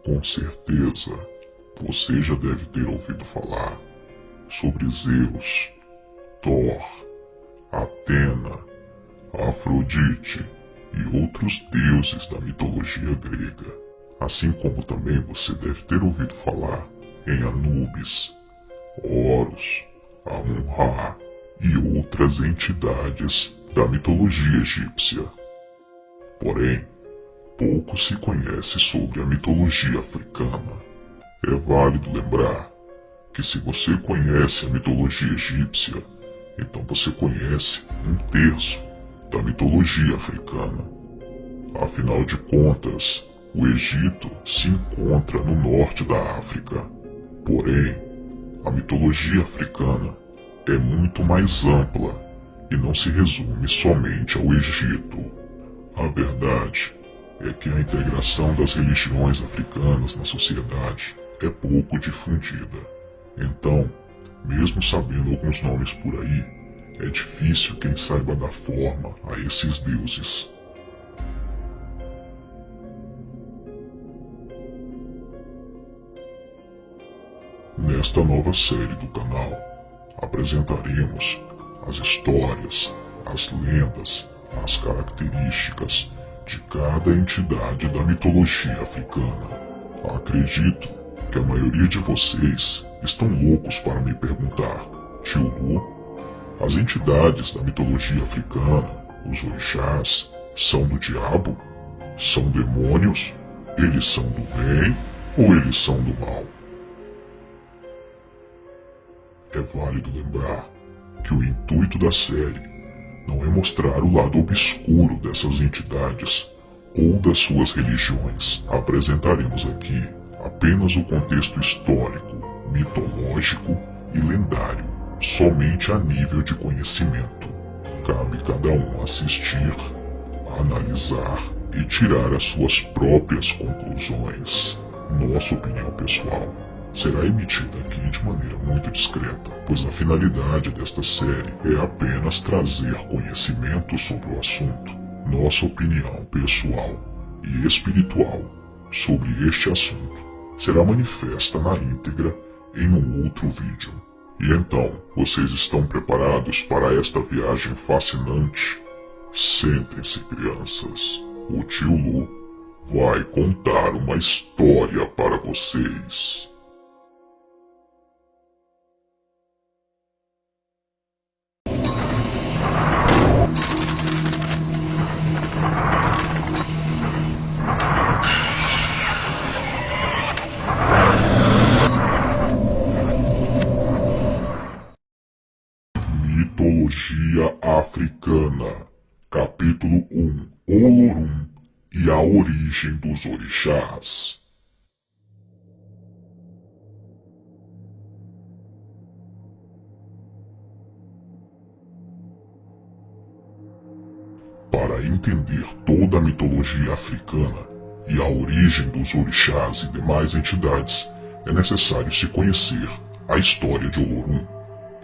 Com certeza, você já deve ter ouvido falar sobre Zeus, Thor, Atena, Afrodite e outros deuses da mitologia grega. Assim como também você deve ter ouvido falar em Anubis, Horus, Amun-Ra e outras entidades da mitologia egípcia. Porém, pouco se conhece sobre a mitologia africana. É válido lembrar que se você conhece a mitologia egípcia, então você conhece 1/3 da mitologia africana. Afinal de contas, o Egito se encontra no norte da África. Porém, a mitologia africana é muito mais ampla e não se resume somente ao Egito. A verdade é que a integração das religiões africanas na sociedade é pouco difundida. Então, mesmo sabendo alguns nomes por aí, é difícil quem saiba dar forma a esses deuses. Nesta nova série do canal, apresentaremos as histórias, as lendas, as características de cada entidade da mitologia africana. Acredito que a maioria de vocês estão loucos para me perguntar: Tio Lu, as entidades da mitologia africana, os orixás, são do diabo? São demônios? Eles são do bem ou eles são do mal? É válido lembrar que o intuito da série não é mostrar o lado obscuro dessas entidades ou das suas religiões. Apresentaremos aqui apenas o contexto histórico, mitológico e lendário, somente a nível de conhecimento. Cabe cada um assistir, analisar e tirar as suas próprias conclusões. Nossa opinião pessoal será emitida aqui de maneira muito discreta, pois a finalidade desta série é apenas trazer conhecimento sobre o assunto. Nossa opinião pessoal e espiritual sobre este assunto será manifesta na íntegra em um outro vídeo. E então, vocês estão preparados para esta viagem fascinante? Sentem-se, crianças. O tio Lu vai contar uma história para vocês. Mitologia Africana, Capítulo 1, Olorum e a origem dos orixás. Para entender toda a mitologia africana e a origem dos orixás e demais entidades, é necessário se conhecer a história de Olorum.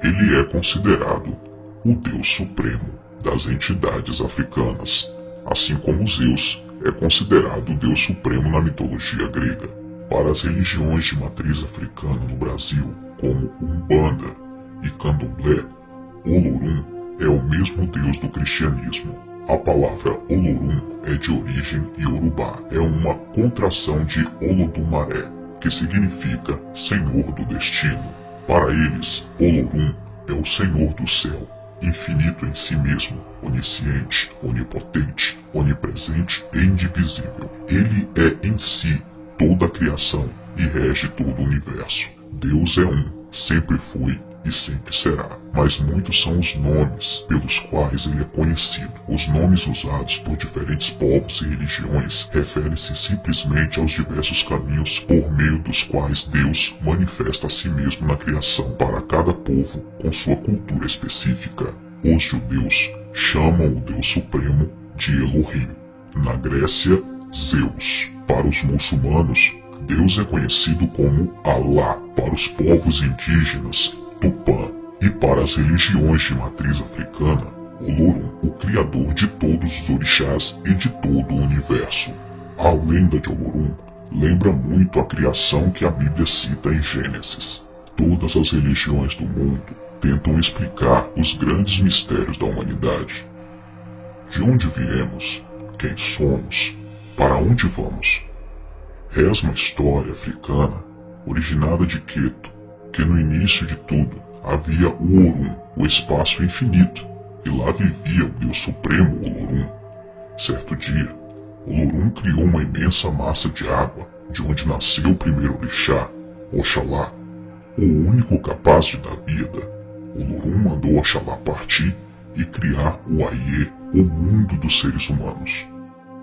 Ele é considerado o Deus Supremo das entidades africanas, assim como Zeus é considerado o Deus Supremo na mitologia grega. Para as religiões de matriz africana no Brasil, como Umbanda e Candomblé, Olorum é o mesmo Deus do cristianismo. A palavra Olorum é de origem iorubá, é uma contração de Olodumare, que significa Senhor do Destino. Para eles, Olorum é o Senhor do céu, infinito em si mesmo, onisciente, onipotente, onipresente e indivisível. Ele é em si toda a criação e rege todo o universo. Deus é um, sempre foi e sempre será. Mas muitos são os nomes pelos quais ele é conhecido. Os nomes usados por diferentes povos e religiões referem-se simplesmente aos diversos caminhos por meio dos quais Deus manifesta a si mesmo na criação para cada povo com sua cultura específica. Os judeus chamam o Deus Supremo de Elohim. Na Grécia, Zeus. Para os muçulmanos, Deus é conhecido como Alá. Para os povos indígenas, Tupã. E para as religiões de matriz africana, Olorum, o criador de todos os orixás e de todo o universo. A lenda de Olorum lembra muito a criação que a Bíblia cita em Gênesis. Todas as religiões do mundo tentam explicar os grandes mistérios da humanidade. De onde viemos? Quem somos? Para onde vamos? Reza uma história africana, originada de Queto, que no início de tudo havia o Orum, o espaço infinito, e lá vivia o Deus Supremo Olorum. Certo dia, Olorum criou uma imensa massa de água, de onde nasceu o primeiro orixá, Oxalá, o único capaz de dar vida. Olorum mandou Oxalá partir e criar o Aie, o mundo dos seres humanos.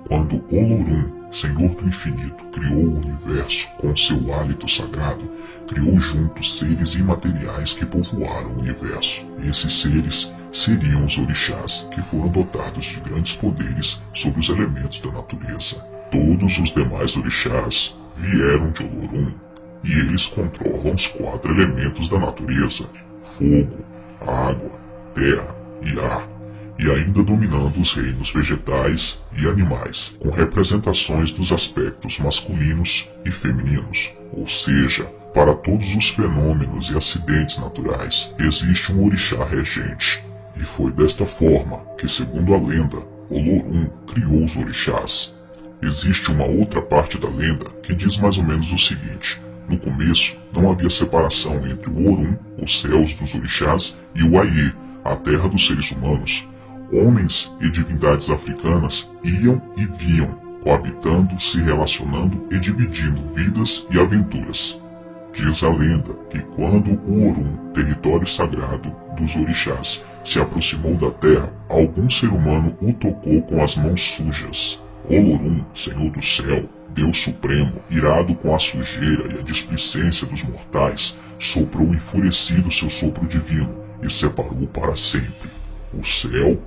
Quando Olorum, Senhor do Infinito, criou o universo com seu hálito sagrado, criou juntos seres imateriais que povoaram o universo. Esses seres seriam os orixás, que foram dotados de grandes poderes sobre os elementos da natureza. Todos os demais orixás vieram de Olorum, e eles controlam os 4 elementos da natureza: fogo, água, terra e ar, e ainda dominando os reinos vegetais e animais, com representações dos aspectos masculinos e femininos. Ou seja, para todos os fenômenos e acidentes naturais, existe um orixá regente. E foi desta forma que, segundo a lenda, Olorum criou os orixás. Existe uma outra parte da lenda que diz mais ou menos o seguinte: no começo não havia separação entre o Orum, os céus dos orixás, e o Aie, a terra dos seres humanos. Homens e divindades africanas iam e vinham, coabitando, se relacionando e dividindo vidas e aventuras. Diz a lenda que quando o Orum, território sagrado dos orixás, se aproximou da terra, algum ser humano o tocou com as mãos sujas. Olorum, Senhor do Céu, Deus Supremo, irado com a sujeira e a displicência dos mortais, soprou enfurecido seu sopro divino e separou para sempre o céu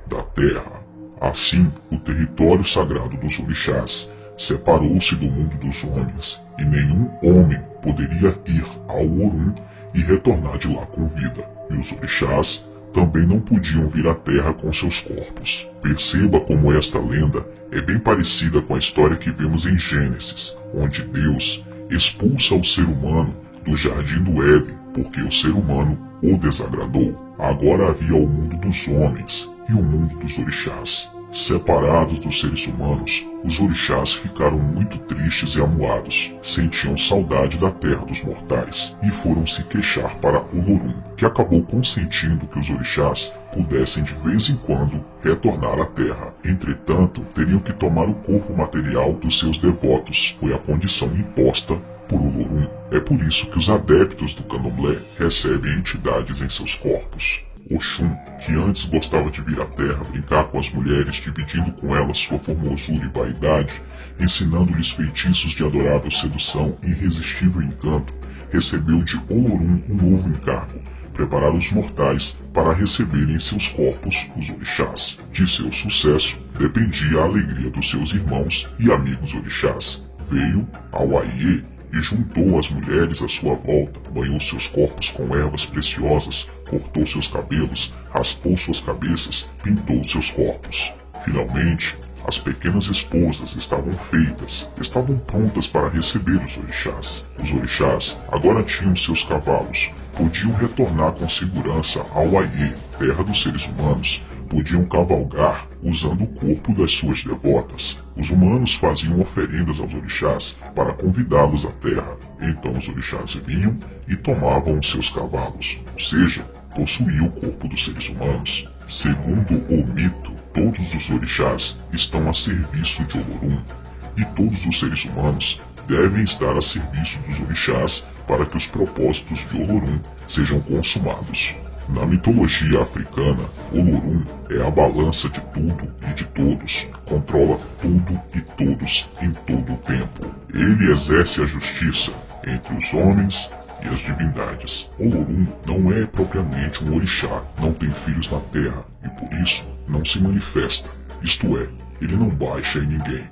da terra. Assim, o território sagrado dos orixás separou-se do mundo dos homens, e nenhum homem poderia ir ao Orum e retornar de lá com vida, e os orixás também não podiam vir à terra com seus corpos. Perceba como esta lenda é bem parecida com a história que vemos em Gênesis, onde Deus expulsa o ser humano do jardim do Éden, porque o ser humano o desagradou. Agora havia o mundo dos homens e o mundo dos orixás. Separados dos seres humanos, os orixás ficaram muito tristes e amuados, sentiam saudade da terra dos mortais e foram se queixar para Olorum, que acabou consentindo que os orixás pudessem de vez em quando retornar à terra. Entretanto, teriam que tomar o corpo material dos seus devotos, foi a condição imposta por Olorum. É por isso que os adeptos do candomblé recebem entidades em seus corpos. Oxum, que antes gostava de vir à terra brincar com as mulheres, dividindo com elas sua formosura e vaidade, ensinando-lhes feitiços de adorável sedução e irresistível encanto, recebeu de Olorum um novo encargo: preparar os mortais para receberem em seus corpos os orixás. De seu sucesso dependia a alegria dos seus irmãos e amigos orixás. Veio ao Aie e juntou as mulheres à sua volta, banhou seus corpos com ervas preciosas, cortou seus cabelos, raspou suas cabeças, pintou seus corpos. Finalmente, as pequenas esposas estavam feitas, estavam prontas para receber os orixás. Os orixás agora tinham seus cavalos, podiam retornar com segurança ao Aie, terra dos seres humanos, podiam cavalgar usando o corpo das suas devotas. Os humanos faziam oferendas aos orixás para convidá-los à terra. Então os orixás vinham e tomavam os seus cavalos, ou seja, possuíam o corpo dos seres humanos. Segundo o mito, todos os orixás estão a serviço de Olorum, e todos os seres humanos devem estar a serviço dos orixás para que os propósitos de Olorum sejam consumados. Na mitologia africana, Olorum é a balança de tudo e de todos, controla tudo e todos em todo o tempo. Ele exerce a justiça entre os homens e as divindades. Olorum não é propriamente um orixá, não tem filhos na terra e por isso não se manifesta, isto é, ele não baixa em ninguém.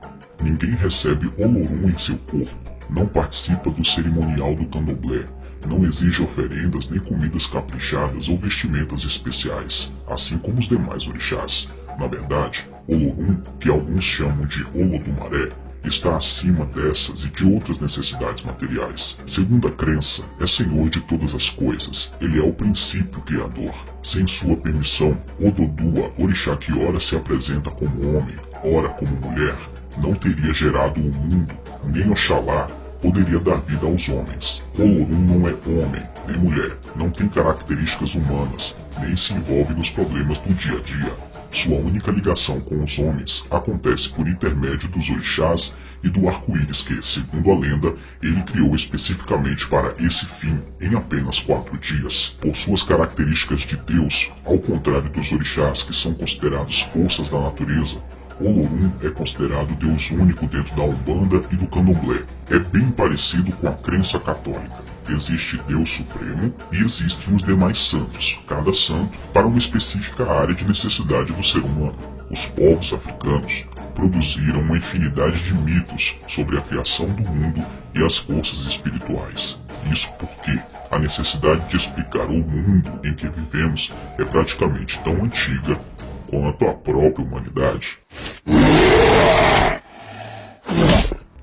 Ninguém recebe Olorum em seu corpo, não participa do cerimonial do candomblé, não exige oferendas nem comidas caprichadas ou vestimentas especiais, assim como os demais orixás. Na verdade, Olorum, que alguns chamam de Olodumaré, está acima dessas e de outras necessidades materiais. Segundo a crença, é senhor de todas as coisas. Ele é o princípio criador. Sem sua permissão, Ododua, orixá que ora se apresenta como homem, ora como mulher, não teria gerado o mundo, nem Oxalá poderia dar vida aos homens. Olorum não é homem, nem mulher, não tem características humanas, nem se envolve nos problemas do dia a dia. Sua única ligação com os homens acontece por intermédio dos orixás e do arco-íris que, segundo a lenda, ele criou especificamente para esse fim em apenas 4 dias. Por suas características de Deus, ao contrário dos orixás que são considerados forças da natureza, Olorum é considerado Deus único dentro da Umbanda e do Candomblé. É bem parecido com a crença católica. Existe Deus Supremo e existem os demais santos, cada santo para uma específica área de necessidade do ser humano. Os povos africanos produziram uma infinidade de mitos sobre a criação do mundo e as forças espirituais. Isso porque a necessidade de explicar o mundo em que vivemos é praticamente tão antiga quanto a própria humanidade.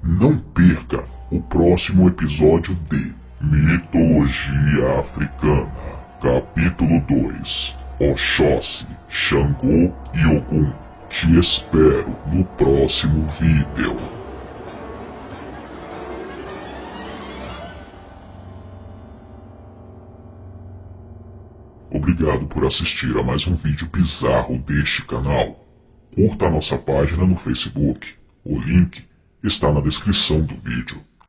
Não perca o próximo episódio de Mitologia Africana, capítulo 2, Oxóssi, Xangô e Ogum. Te espero no próximo vídeo. Obrigado por assistir a mais um vídeo bizarro deste canal. Curta a nossa página no Facebook. O link está na descrição do vídeo.